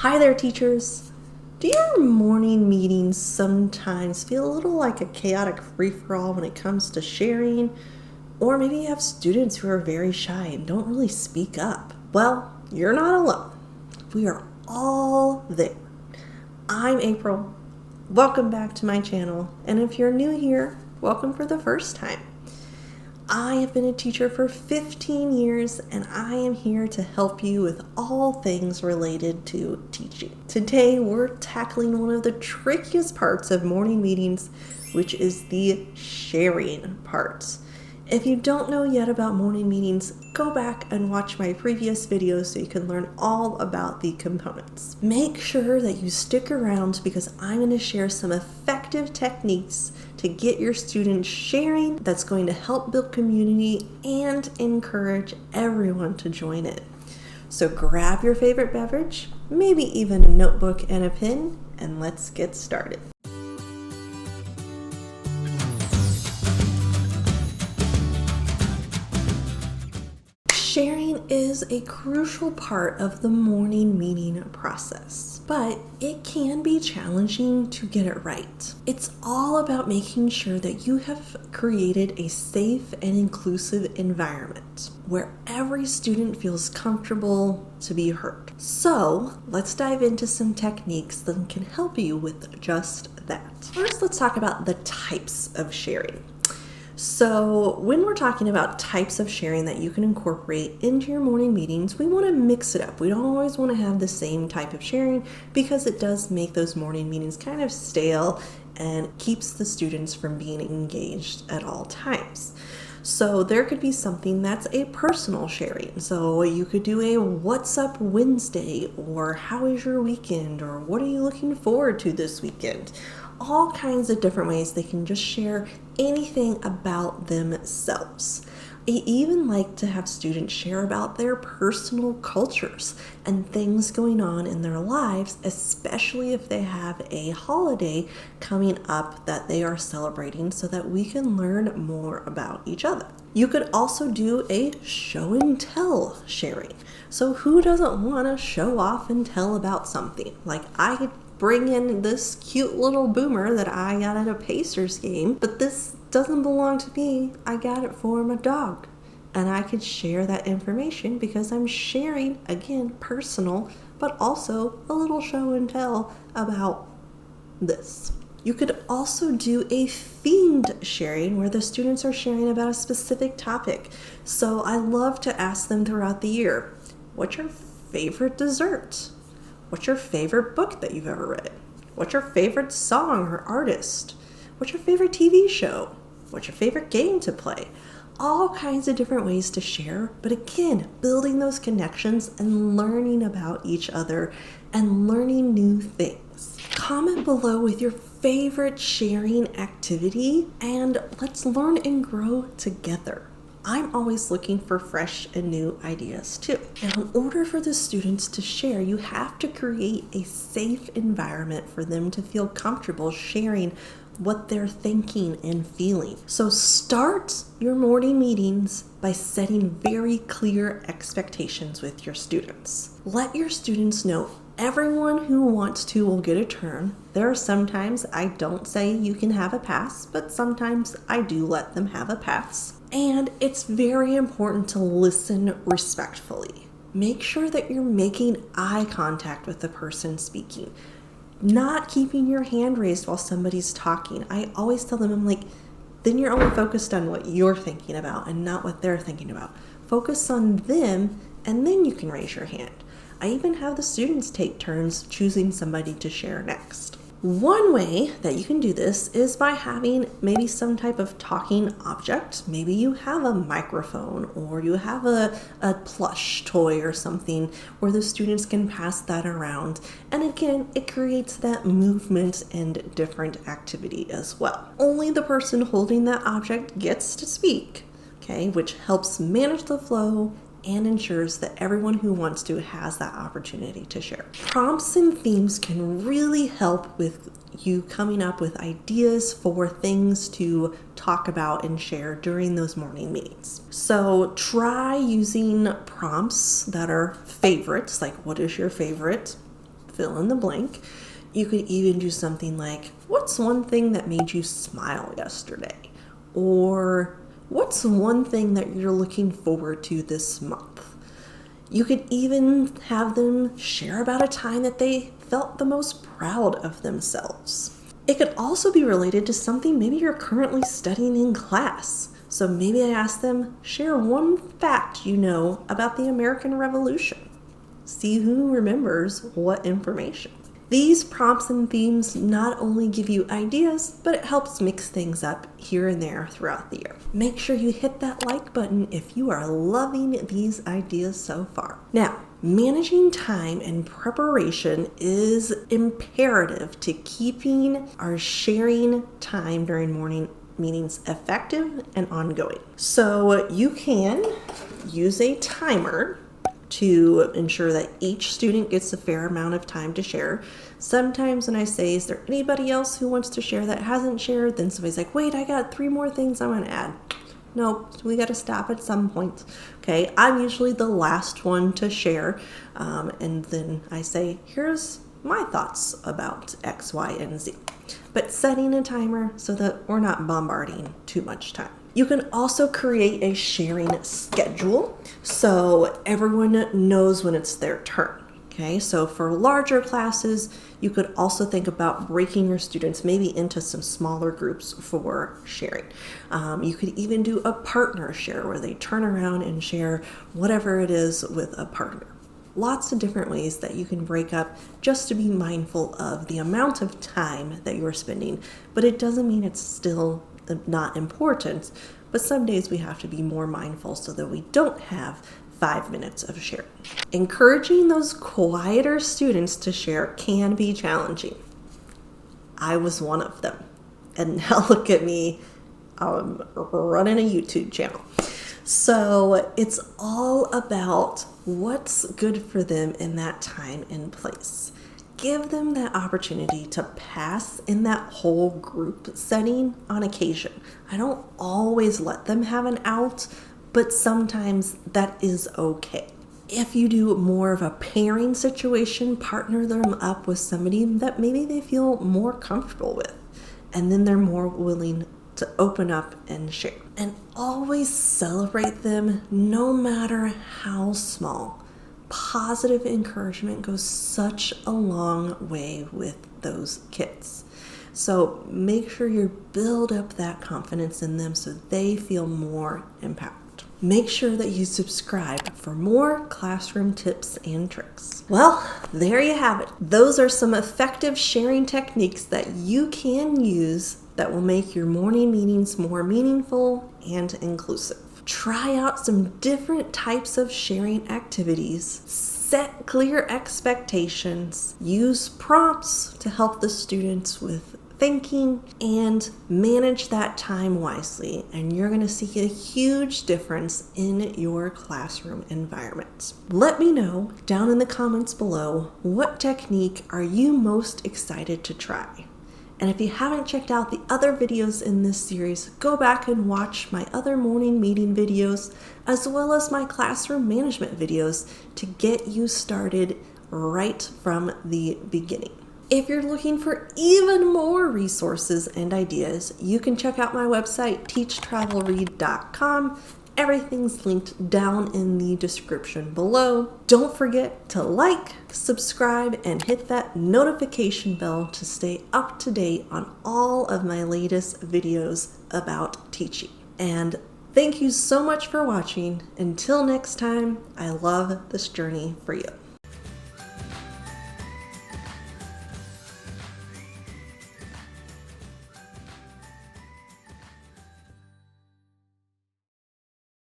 Hi there, teachers. Do your morning meetings sometimes feel a little like a chaotic free-for-all when it comes to sharing? Or maybe you have students who are very shy and don't really speak up. Well, you're not alone. We are all there. I'm April. Welcome back to my channel. And if you're new here, welcome for the first time. I have been a teacher for 15 years and I am here to help you with all things related to teaching. Today we're tackling one of the trickiest parts of morning meetings, which is the sharing part. If you don't know yet about morning meetings, go back and watch my previous videos so you can learn all about the components. Make sure that you stick around because I'm going to share some effective techniques to get your students sharing that's going to help build community and encourage everyone to join it. So grab your favorite beverage, maybe even a notebook and a pen, and let's get started. Sharing is a crucial part of the morning meeting process, but it can be challenging to get it right. It's all about making sure that you have created a safe and inclusive environment where every student feels comfortable to be heard. So let's dive into some techniques that can help you with just that. First, let's talk about the types of sharing. So when we're talking about types of sharing that you can incorporate into your morning meetings, we want to mix it up. We don't always want to have the same type of sharing because it does make those morning meetings kind of stale and keeps the students from being engaged at all times. So there could be something that's a personal sharing. So you could do a what's up Wednesday, or how is your weekend, or what are you looking forward to this weekend? All kinds of different ways they can just share anything about themselves. I even like to have students share about their personal cultures and things going on in their lives, especially if they have a holiday coming up that they are celebrating, so that we can learn more about each other. You could also do a show and tell sharing. So who doesn't want to show off and tell about something? Like, I could bring in this cute little boomer that I got at a Pacers game, but this doesn't belong to me. I got it for my dog. And I could share that information because I'm sharing, again, personal, but also a little show and tell about this. You could also do a themed sharing where the students are sharing about a specific topic. So I love to ask them throughout the year, what's your favorite dessert? What's your favorite book that you've ever read? What's your favorite song or artist? What's your favorite TV show? What's your favorite game to play? All kinds of different ways to share, but again, building those connections and learning about each other and learning new things. Comment below with your favorite sharing activity and let's learn and grow together. I'm always looking for fresh and new ideas too. Now, in order for the students to share, you have to create a safe environment for them to feel comfortable sharing what they're thinking and feeling. So start your morning meetings by setting very clear expectations with your students. Let your students know everyone who wants to will get a turn. There are sometimes I don't say you can have a pass, but sometimes I do let them have a pass. And it's very important to listen respectfully. Make sure that you're making eye contact with the person speaking, not keeping your hand raised while somebody's talking. I always tell them, I'm like, then you're only focused on what you're thinking about and not what they're thinking about. Focus on them and then you can raise your hand. I even have the students take turns choosing somebody to share next. One way that you can do this is by having maybe some type of talking object. Maybe you have a microphone or you have a plush toy or something where the students can pass that around. And again, it creates that movement and different activity as well. Only the person holding that object gets to speak, okay, which helps manage the flow and ensures that everyone who wants to has that opportunity to share. Prompts and themes can really help with you coming up with ideas for things to talk about and share during those morning meetings. So try using prompts that are favorites, like what is your favorite fill in the blank. You could even do something like, what's one thing that made you smile yesterday? Or what's one thing that you're looking forward to this month? You could even have them share about a time that they felt the most proud of themselves. It could also be related to something maybe you're currently studying in class. So maybe I ask them, share one fact you know about the American Revolution. See who remembers what information. These prompts and themes not only give you ideas, but it helps mix things up here and there throughout the year. Make sure you hit that like button if you are loving these ideas so far. Now, managing time and preparation is imperative to keeping our sharing time during morning meetings effective and ongoing. So you can use a timer to ensure that each student gets a fair amount of time to share. Sometimes when I say, is there anybody else who wants to share that hasn't shared? Then somebody's like, wait, I got 3 more things I want to add. No, we got to stop at some point. Okay, I'm usually the last one to share. And then I say, here's my thoughts about X, Y, and Z. But setting a timer so that we're not bombarding too much time. You can also create a sharing schedule so everyone knows when it's their turn. Okay, so for larger classes, you could also think about breaking your students maybe into some smaller groups for sharing. You could even do a partner share where they turn around and share whatever it is with a partner. Lots of different ways that you can break up just to be mindful of the amount of time that you're spending, but it doesn't mean it's still not important, but some days we have to be more mindful so that we don't have 5 minutes of sharing. Encouraging those quieter students to share can be challenging. I was one of them. And now look at me, I'm running a YouTube channel. So it's all about what's good for them in that time and place. Give them that opportunity to pass in that whole group setting on occasion. I don't always let them have an out, but sometimes that is okay. If you do more of a pairing situation, partner them up with somebody that maybe they feel more comfortable with, and then they're more willing to open up and share. And always celebrate them no matter how small. Positive encouragement goes such a long way with those kids. So make sure you build up that confidence in them so they feel more empowered. Make sure that you subscribe for more classroom tips and tricks. Well, there you have it. Those are some effective sharing techniques that you can use that will make your morning meetings more meaningful and inclusive. Try out some different types of sharing activities, set clear expectations, use prompts to help the students with thinking, and manage that time wisely, and you're going to see a huge difference in your classroom environment. Let me know down in the comments below, what technique are you most excited to try? And if you haven't checked out the other videos in this series, go back and watch my other morning meeting videos, as well as my classroom management videos to get you started right from the beginning. If you're looking for even more resources and ideas, you can check out my website, teachtravelread.com. Everything's linked down in the description below. Don't forget to like, subscribe, and hit that notification bell to stay up to date on all of my latest videos about teaching. And thank you so much for watching. Until next time, I love this journey for you.